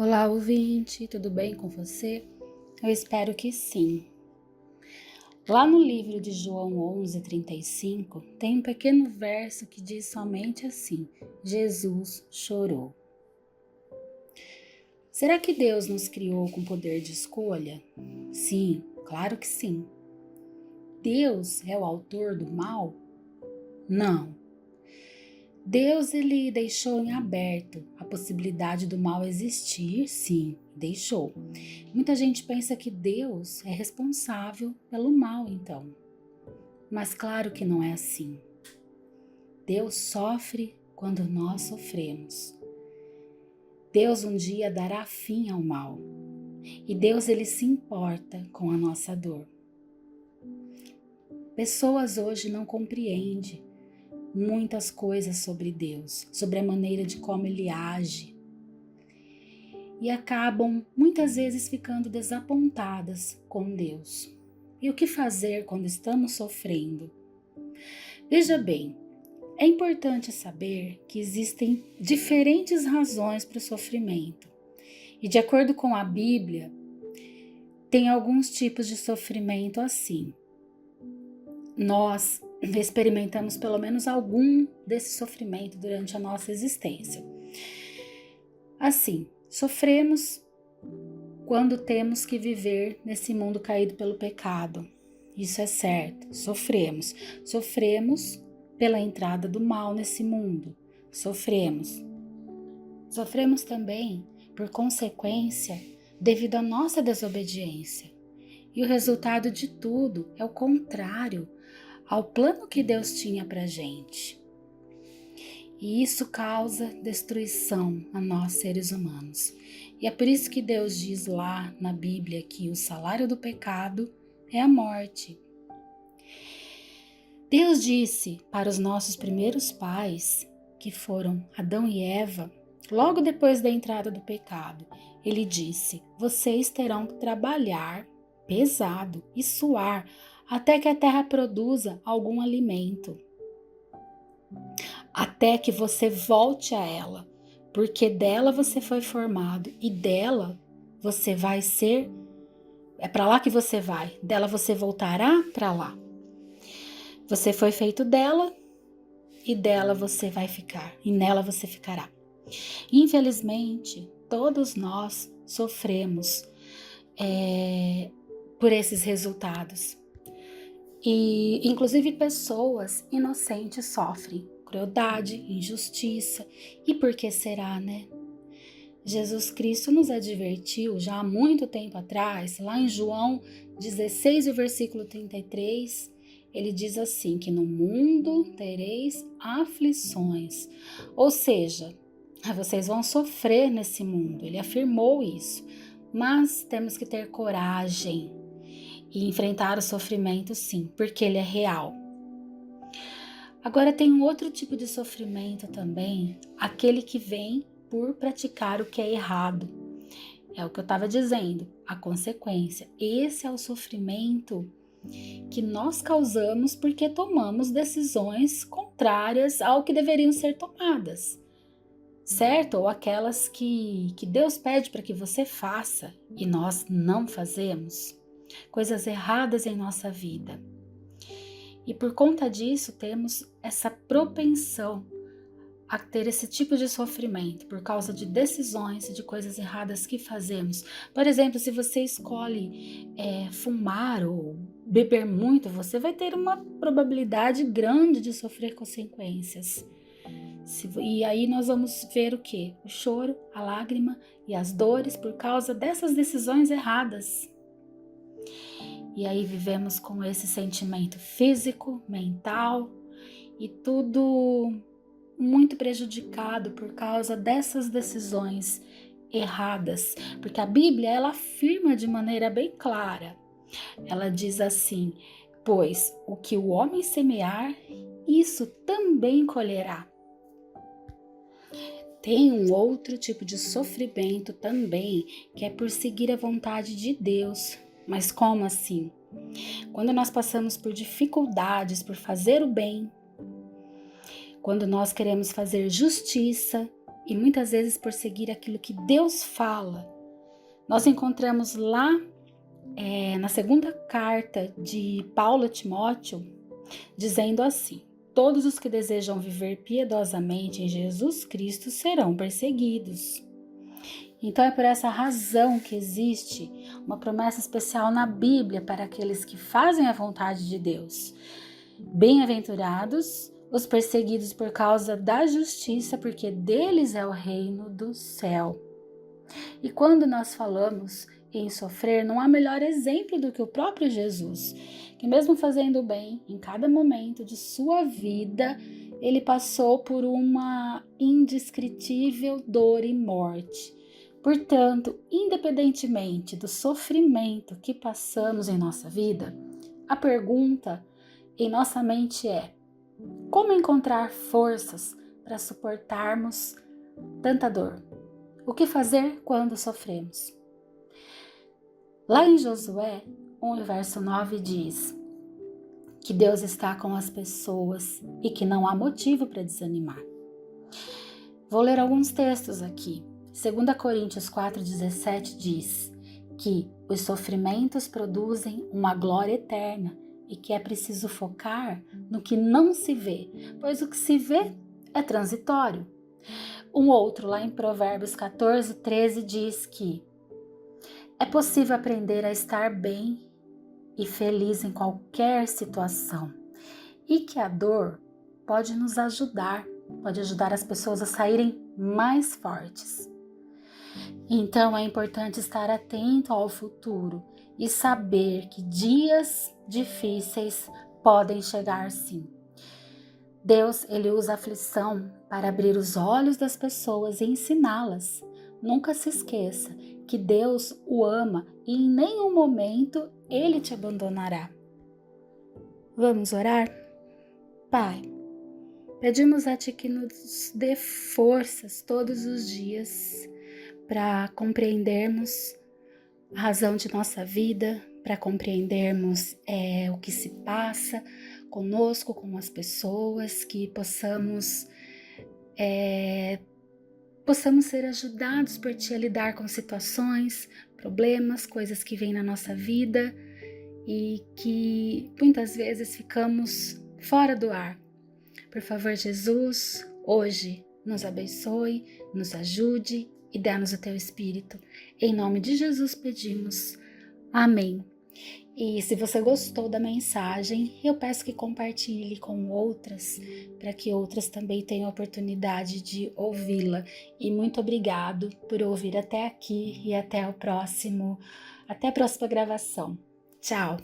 Olá, ouvinte, tudo bem com você? Eu espero que sim. Lá no livro de João 11:35, tem um pequeno verso que diz somente assim: Jesus chorou. Será que Deus nos criou com poder de escolha? Sim, claro que sim. Deus é o autor do mal? Não. Deus ele deixou em aberto a possibilidade do mal existir, sim, deixou. Muita gente pensa que Deus é responsável pelo mal, então. Mas claro que não é assim. Deus sofre quando nós sofremos. Deus um dia dará fim ao mal. E Deus ele se importa com a nossa dor. Pessoas hoje não compreendem muitas coisas sobre Deus, sobre a maneira de como Ele age. E acabam muitas vezes ficando desapontadas com Deus. E o que fazer quando estamos sofrendo? Veja bem, é importante saber que existem diferentes razões para o sofrimento. E de acordo com a Bíblia, tem alguns tipos de sofrimento assim. Nós experimentamos pelo menos algum desse sofrimento durante a nossa existência. Assim, sofremos quando temos que viver nesse mundo caído pelo pecado. Isso é certo, sofremos. Sofremos pela entrada do mal nesse mundo. Sofremos. Sofremos também, por consequência, devido à nossa desobediência. E o resultado de tudo é o contrário ao plano que Deus tinha para a gente. E isso causa destruição a nós seres humanos. E é por isso que Deus diz lá na Bíblia que o salário do pecado é a morte. Deus disse para os nossos primeiros pais, que foram Adão e Eva, logo depois da entrada do pecado, Ele disse: vocês terão que trabalhar pesado e suar até que a terra produza algum alimento. Até que você volte a ela, porque dela você foi formado e dela você vai ser, é para lá que você vai, dela você voltará para lá. Você foi feito dela e dela você vai ficar, e nela você ficará. Infelizmente, todos nós sofremos por esses resultados. E inclusive pessoas inocentes sofrem crueldade, injustiça. E por que será, né? Jesus Cristo nos advertiu já há muito tempo atrás, lá em João 16, o versículo 33, ele diz assim, que no mundo tereis aflições. Ou seja, vocês vão sofrer nesse mundo, ele afirmou isso. Mas temos que ter coragem e enfrentar o sofrimento sim, porque ele é real. Agora tem um outro tipo de sofrimento também, aquele que vem por praticar o que é errado. É o que eu estava dizendo, a consequência. Esse é o sofrimento que nós causamos porque tomamos decisões contrárias ao que deveriam ser tomadas, certo? Ou aquelas que Deus pede para que você faça e nós não fazemos. Coisas erradas em nossa vida. E por conta disso temos essa propensão a ter esse tipo de sofrimento por causa de decisões e de coisas erradas que fazemos. Por exemplo, se você escolhe fumar ou beber muito, você vai ter uma probabilidade grande de sofrer consequências. E aí nós vamos ver o quê? O choro, a lágrima e as dores por causa dessas decisões erradas. E aí vivemos com esse sentimento físico, mental e tudo muito prejudicado por causa dessas decisões erradas. Porque a Bíblia, ela afirma de maneira bem clara. Ela diz assim, pois o que o homem semear, isso também colherá. Tem um outro tipo de sofrimento também, que é por seguir a vontade de Deus. Mas como assim? Quando nós passamos por dificuldades, por fazer o bem, quando nós queremos fazer justiça, e muitas vezes por seguir aquilo que Deus fala. Nós encontramos lá na segunda carta de Paulo a Timóteo, dizendo assim: todos os que desejam viver piedosamente em Jesus Cristo serão perseguidos. Então é por essa razão que existe uma promessa especial na Bíblia para aqueles que fazem a vontade de Deus. Bem-aventurados os perseguidos por causa da justiça, porque deles é o reino do céu. E quando nós falamos em sofrer, não há melhor exemplo do que o próprio Jesus, que mesmo fazendo o bem em cada momento de sua vida, ele passou por uma indescritível dor e morte. Portanto, independentemente do sofrimento que passamos em nossa vida, a pergunta em nossa mente é: como encontrar forças para suportarmos tanta dor? O que fazer quando sofremos? Lá em Josué 1, verso 9 diz que Deus está com as pessoas e que não há motivo para desanimar. Vou ler alguns textos aqui. 2 Coríntios 4,17 diz que os sofrimentos produzem uma glória eterna e que é preciso focar no que não se vê, pois o que se vê é transitório. Um outro, lá em Provérbios 14:13, diz que é possível aprender a estar bem e feliz em qualquer situação e que a dor pode nos ajudar, pode ajudar as pessoas a saírem mais fortes. Então é importante estar atento ao futuro e saber que dias difíceis podem chegar sim. Deus, ele usa a aflição para abrir os olhos das pessoas e ensiná-las. Nunca se esqueça que Deus o ama e em nenhum momento ele te abandonará. Vamos orar? Pai, pedimos a Ti que nos dê forças todos os dias para compreendermos a razão de nossa vida, para compreendermos o que se passa conosco, com as pessoas, que possamos ser ajudados por Ti a lidar com situações, problemas, coisas que vêm na nossa vida e que muitas vezes ficamos fora do ar. Por favor, Jesus, hoje nos abençoe, nos ajude e dá-nos o Teu Espírito. Em nome de Jesus pedimos. Amém. E se você gostou da mensagem, eu peço que compartilhe com outras, para que outras também tenham a oportunidade de ouvi-la. E muito obrigado por ouvir até aqui e até a próxima gravação. Tchau!